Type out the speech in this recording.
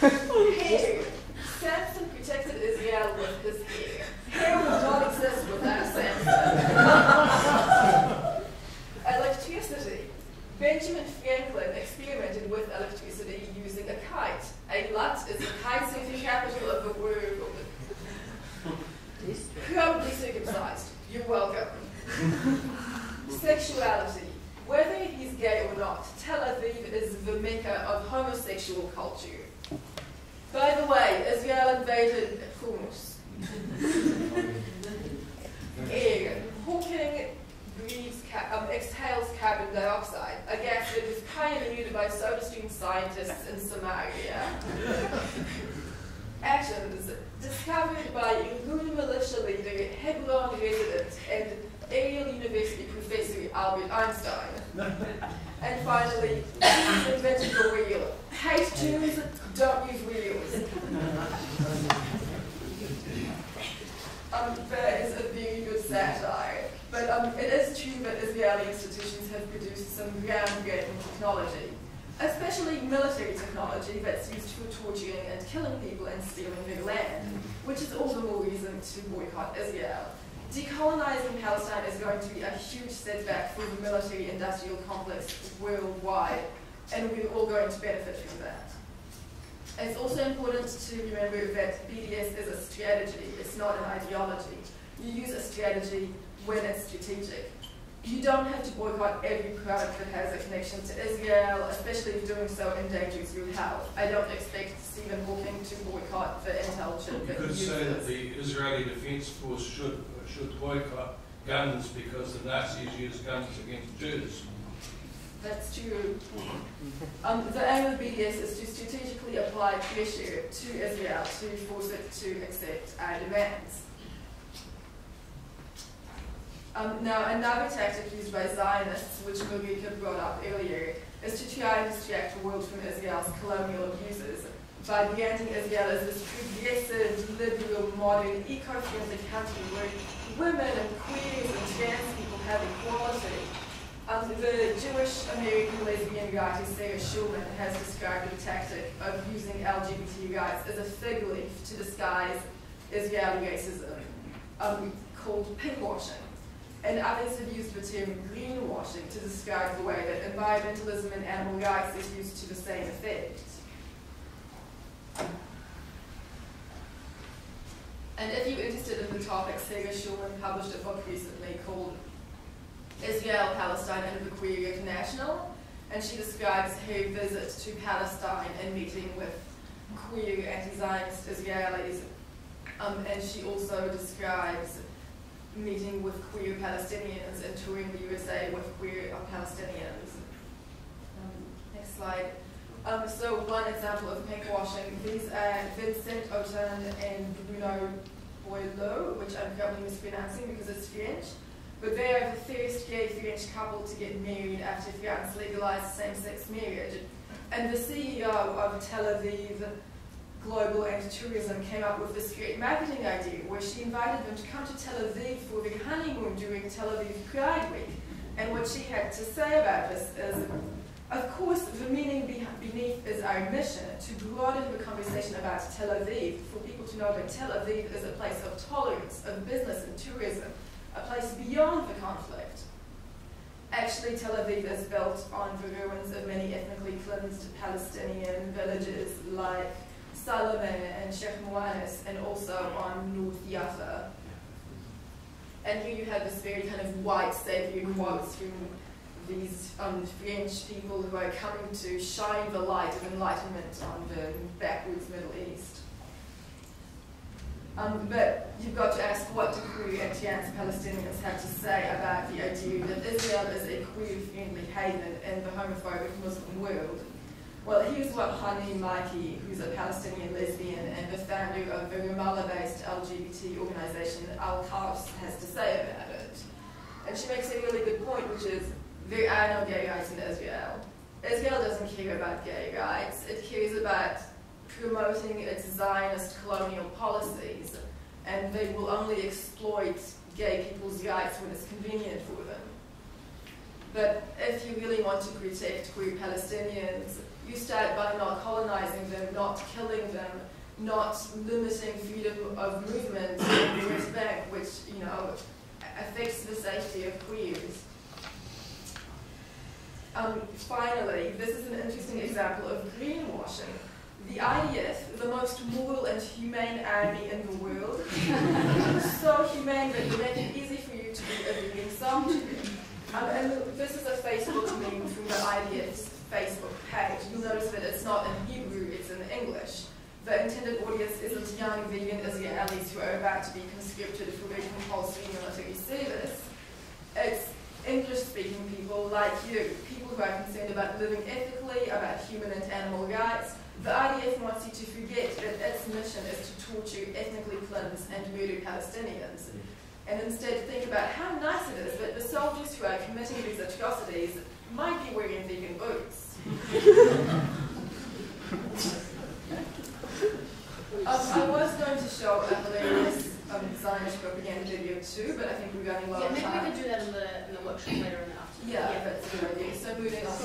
Hair. Samson protected Israel with his hair. Hair would not exist without Samson. Electricity. Benjamin Franklin experimented with electricity using a kite. A lut is the kite-surfing capital of the world. Probably circumcised. You're welcome. Sexuality. Whether he's gay or not, Tel Aviv is the mecca of homosexual culture. By the way, Israel invaded Hummus. Air. Hawking exhales carbon dioxide, a gas that was pioneered by SodaStream scientists in Somalia. Atoms. Discovered by Irgun militia leader, Hebron resident, and Yale University professor Albert Einstein. And finally, Jews invented the wheel. Hate Jews, don't use wheels. That is a very good satire. But it is true that Israeli institutions have produced some groundbreaking technology, especially military technology that's used for torturing and killing people and stealing their land, which is all the more reason to boycott Israel. Decolonizing Palestine is going to be a huge setback for the military-industrial complex worldwide, and we're all going to benefit from that. And it's also important to remember that BDS is a strategy, it's not an ideology. You use a strategy when it's strategic. You don't have to boycott every product that has a connection to Israel, especially if doing so endangers your health. I don't expect Stephen Hawking to boycott the Intel chip. You could say that the Israeli Defense Force should boycott guns because the Nazis used guns against Jews. That's true. The aim of BDS is to strategically apply pressure to Israel to force it to accept our demands. Now, another tactic used by Zionists, which Marika brought up earlier, is to try and distract the world from Israel's colonial abuses by branding Israel as this progressive, liberal, modern, eco-friendly country where women and queers and trans people have equality. The Jewish-American lesbian writer Sarah Schulman has described the tactic of using LGBT rights as a fig leaf to disguise Israeli racism, called pinkwashing. And others have used the term greenwashing to describe the way that environmentalism and animal rights is used to the same effect. And if you're interested in the topic, Sarah Schulman published a book recently called Israel, Palestine, and the Queer International, and she describes her visit to Palestine and meeting with queer anti-Zionist Israelis, and she also describes meeting with queer Palestinians and touring the USA with queer Palestinians. Next slide. So one example of pinkwashing, these are Vincent Otan and Bruno Boileau, which I'm probably mispronouncing because it's French, but they are the first gay French couple to get married after France legalized same-sex marriage. And the CEO of Tel Aviv Global and Tourism came up with this great marketing idea where she invited them to come to Tel Aviv for their honeymoon during Tel Aviv Pride Week. And what she had to say about this is, of course, the meaning beneath is our mission to broaden the conversation about Tel Aviv, for people to know that Tel Aviv is a place of tolerance, of business and tourism, a place beyond the conflict. Actually, Tel Aviv is built on the ruins of many ethnically cleansed Palestinian villages like Salome and Sheikh Moanis, and also on North Yafa. And here you have this very kind of white savior quotes from these French people who are coming to shine the light of enlightenment on the backwoods Middle East. But you've got to ask, what do queer and trans Palestinians have to say about the idea that Israel is a queer-friendly haven in the homophobic Muslim world? Well, here's what Hani Maiki, who's a Palestinian lesbian and the founder of the Ramallah-based LGBT organization Al-Qaws, has to say about it. And she makes a really good point, which is, there are no gay rights in Israel. Israel doesn't care about gay rights. It cares about promoting its Zionist colonial policies, and they will only exploit gay people's rights when it's convenient for them. But if you really want to protect queer Palestinians, you start by not not killing them, not limiting freedom of movement in the West Bank, which, you know, affects the safety of queers. Finally, this is an interesting example of greenwashing. The IDF, the most moral and humane army in the world, so humane that they make it easy for you to be a vegan zombie. And this is a Facebook meme from the IDF's Facebook page. You'll notice that it's not in Hebrew, it's in English. The intended audience isn't young vegan Israelis who are about to be conscripted for their compulsory military service. It's English-speaking people like you, people who are concerned about living ethically, about human and animal rights. The IDF wants you to forget that its mission is to torture, ethnically cleanse, and murder Palestinians. And instead think about how nice it is that the soldiers who are committing these atrocities might be wearing vegan boots. I was going to show a hilarious Zionist propaganda video too, but I think we're running low on time. Maybe we could do that in the workshop later in the afternoon. Yeah, that's a good idea. So moving on to